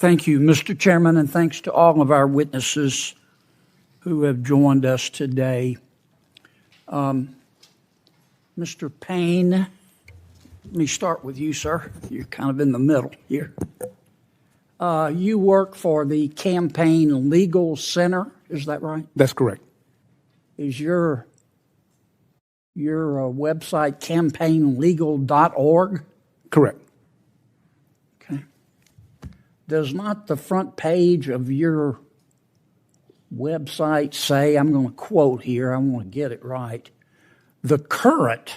Thank you, Mr. Chairman, and thanks to all of our witnesses who have joined us today. Mr. Payne, let me start with you, sir. You're kind of in the middle here. You work for the Campaign Legal Center, is that right? That's correct. Is your website campaignlegal.org? Correct. Okay. Does not the front page of your website say, I'm going to quote here, I want to get it right, the current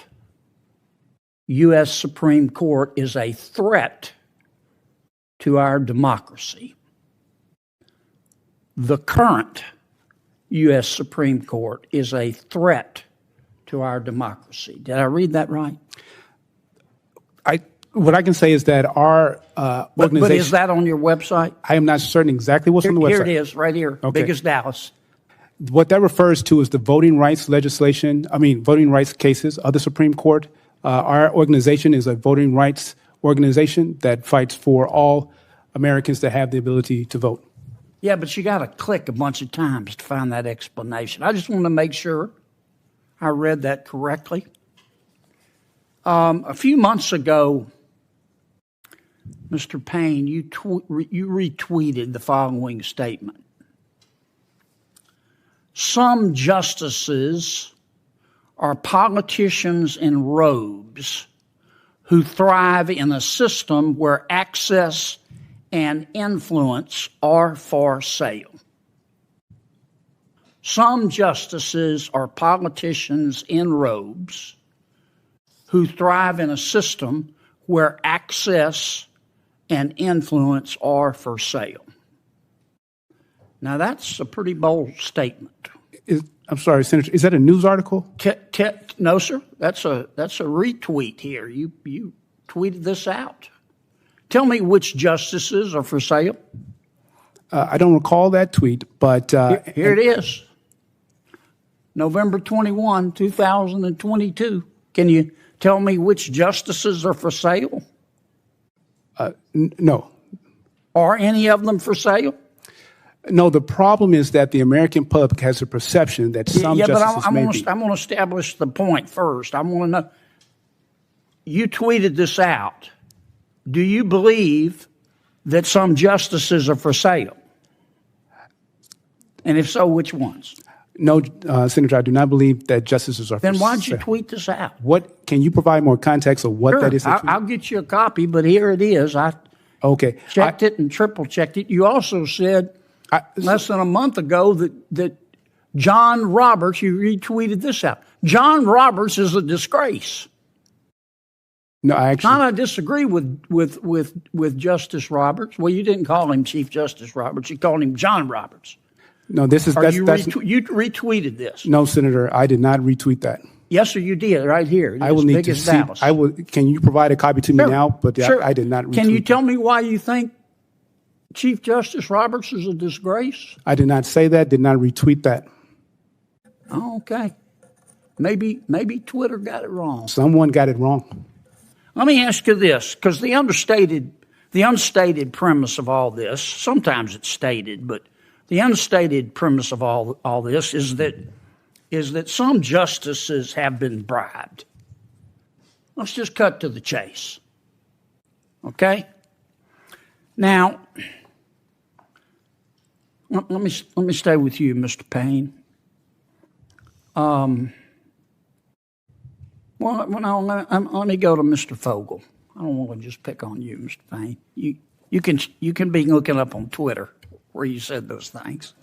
U.S. Supreme Court is a threat to our democracy? The current U.S. Supreme Court is a threat to our democracy. Did I read that right? What I can say is that our organization... But is that on your website? I am not certain exactly what's on the website. Here it is, right here, Okay. big as Dallas. What that refers to is the voting rights cases of the Supreme Court. Our organization is a voting rights organization that fights for all Americans to have the ability to vote. Yeah, but you got to click a bunch of times to find that explanation. I just want to make sure I read that correctly. A few months ago, Mr. Payne, you retweeted the following statement. Some justices are politicians in robes who thrive in a system where access and influence are for sale. Some justices are politicians in robes who thrive in a system where access and influence are for sale. Now, that's a pretty bold statement. I'm sorry, Senator, is that a news article? No, sir. That's a retweet here. You tweeted this out. Tell me which justices are for sale. I don't recall that tweet, but... Here it is. November 21, 2022. Can you tell me which justices are for sale? No. Are any of them for sale? No, the problem is that the American public has a perception that some justices may be. I'm going to establish the point first. I want to know. You tweeted this out. Do you believe that some justices are for sale? And if so, which ones? No, Senator, I do not believe that justices are for sale. Then why'd you tweet this out? Can you provide more context of what that is? I'll get you a copy, but here it is. I checked it and triple checked it. You also said less than a month ago that John Roberts, you retweeted this out. John Roberts is a disgrace. No, I disagree with Justice Roberts. Well, you didn't call him Chief Justice Roberts. You called him John Roberts. No, you retweeted this. No, Senator, I did not retweet that. Yes, sir, you did right here. I will need to see. Can you provide a copy to me now? But sure. I did not retweet. Can you tell me why you think Chief Justice Roberts is a disgrace? I did not say that. Did not retweet that. Oh, okay. Maybe Twitter got it wrong. Someone got it wrong. Let me ask you this, because the unstated premise of all this, sometimes it's stated, but the unstated premise of all this is that some justices have been bribed. Let's just cut to the chase. Okay? Now, let me stay with you, Mr. Payne. Let me go to Mr. Fogel. I don't want to just pick on you, Mr. Payne. You can be looking up on Twitter where you said those things.